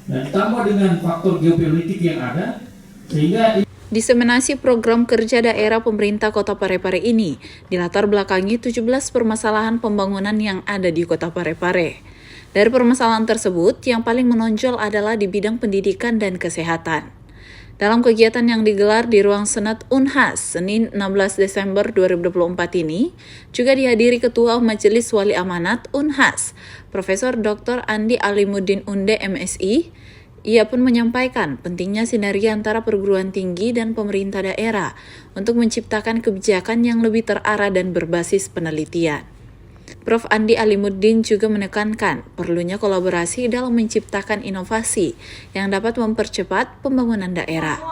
Dan ditambah dengan faktor geopolitik yang ada, sehingga Diseminasi program kerja daerah pemerintah Kota Parepare ini dilatar belakangi 17 permasalahan pembangunan yang ada di Kota Parepare. Dari permasalahan tersebut, yang paling menonjol adalah di bidang pendidikan dan kesehatan. Dalam kegiatan yang digelar di Ruang Senat Unhas, Senin 16 Desember 2024 ini, juga dihadiri Ketua Majelis Wali Amanat Unhas, Profesor Dr. Andi Alimuddin Unde MSI. Ia pun menyampaikan pentingnya sinergi antara perguruan tinggi dan pemerintah daerah untuk menciptakan kebijakan yang lebih terarah dan berbasis penelitian. Prof. Andi Alimuddin juga menekankan perlunya kolaborasi dalam menciptakan inovasi yang dapat mempercepat pembangunan daerah.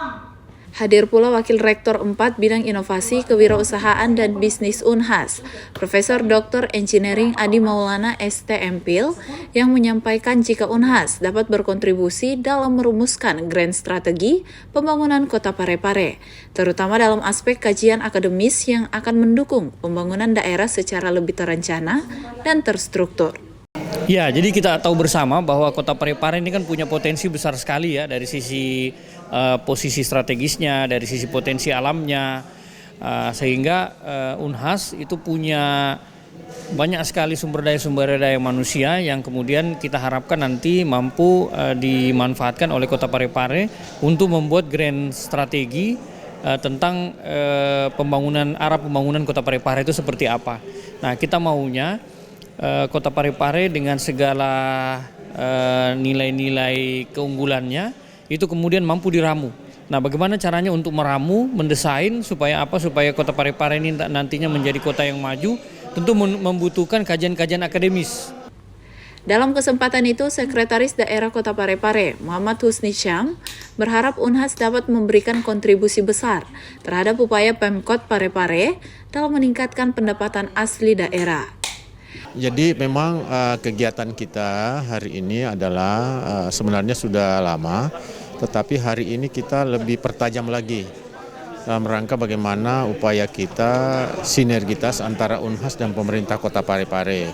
Hadir pula Wakil Rektor 4 Bidang Inovasi, Kewirausahaan dan Bisnis Unhas, Profesor Dr. Engineering Adi Maulana STMPil, yang menyampaikan jika Unhas dapat berkontribusi dalam merumuskan grand strategi pembangunan Kota Parepare, terutama dalam aspek kajian akademis yang akan mendukung pembangunan daerah secara lebih terencana dan terstruktur. Ya, jadi kita tahu bersama bahwa Kota Parepare ini kan punya potensi besar sekali ya, dari sisi posisi strategisnya, dari sisi potensi alamnya, sehingga Unhas itu punya banyak sekali sumber daya manusia yang kemudian kita harapkan nanti mampu dimanfaatkan oleh Kota Parepare untuk membuat grand strategi tentang arah pembangunan Kota Parepare itu seperti apa. Nah, kita maunya Kota Parepare dengan segala nilai-nilai keunggulannya itu kemudian mampu diramu. Nah, bagaimana caranya untuk meramu, mendesain supaya Kota Parepare ini nantinya menjadi kota yang maju, tentu membutuhkan kajian-kajian akademis. Dalam kesempatan itu, Sekretaris Daerah Kota Parepare, Muhammad Husni Syam, berharap Unhas dapat memberikan kontribusi besar terhadap upaya Pemkot Parepare dalam meningkatkan pendapatan asli daerah. Jadi memang kegiatan kita hari ini adalah sebenarnya sudah lama, tetapi hari ini kita lebih pertajam lagi dalam rangka bagaimana upaya kita sinergitas antara Unhas dan pemerintah Kota Parepare.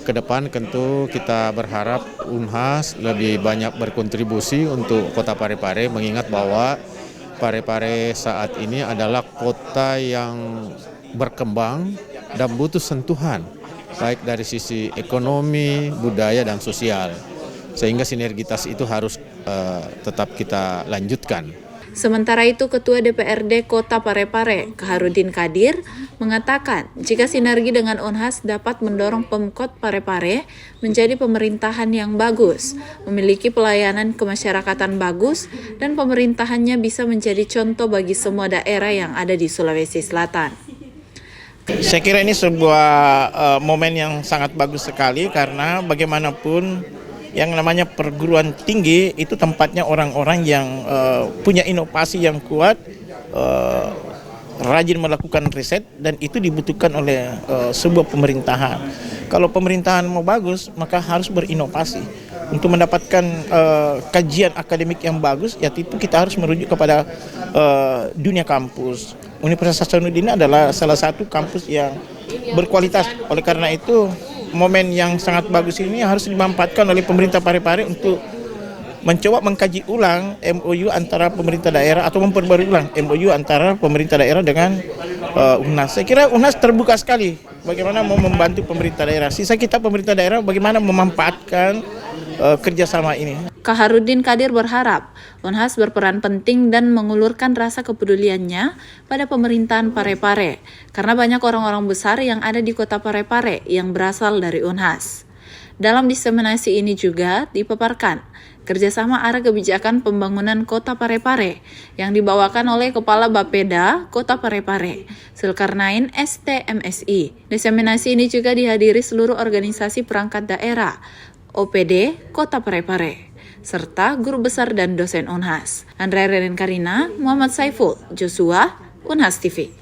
Ke depan tentu kita berharap Unhas lebih banyak berkontribusi untuk Kota Parepare, mengingat bahwa Parepare saat ini adalah kota yang berkembang dan butuh sentuhan, baik dari sisi ekonomi, budaya, dan sosial. Sehingga sinergitas itu harus tetap kita lanjutkan. Sementara itu, Ketua DPRD Kota Parepare, Kaharudin Kadir, mengatakan jika sinergi dengan Unhas dapat mendorong Pemkot Parepare menjadi pemerintahan yang bagus, memiliki pelayanan kemasyarakatan bagus, dan pemerintahannya bisa menjadi contoh bagi semua daerah yang ada di Sulawesi Selatan. Saya kira ini sebuah momen yang sangat bagus sekali, karena bagaimanapun yang namanya perguruan tinggi itu tempatnya orang-orang yang punya inovasi yang kuat, rajin melakukan riset, dan itu dibutuhkan oleh sebuah pemerintahan. Kalau pemerintahan mau bagus, maka harus berinovasi. Untuk mendapatkan kajian akademik yang bagus, ya itu kita harus merujuk kepada dunia kampus. Universitas Hasanuddin adalah salah satu kampus yang berkualitas. Oleh karena itu, momen yang sangat bagus ini harus dimanfaatkan oleh pemerintah Parepare untuk mencoba mengkaji ulang MOU antara pemerintah daerah, atau memperbarui ulang MOU antara pemerintah daerah dengan Unhas. Saya kira Unhas terbuka sekali bagaimana mau membantu pemerintah daerah. Sisa kita pemerintah daerah bagaimana memanfaatkan kerjasama ini. Kaharudin Kadir berharap Unhas berperan penting dan mengulurkan rasa kepeduliannya pada pemerintahan Parepare, karena banyak orang-orang besar yang ada di Kota Parepare yang berasal dari Unhas. Dalam diseminasi ini juga dipaparkan kerjasama arah kebijakan pembangunan Kota Parepare yang dibawakan oleh Kepala Bapeda Kota Parepare, Zulkarnain STMSI. Diseminasi ini juga dihadiri seluruh organisasi perangkat daerah, OPD Kota Parepare, serta guru besar dan dosen Unhas. Andrea Renen Karina, Muhammad Saiful, Joshua, Unhas TV.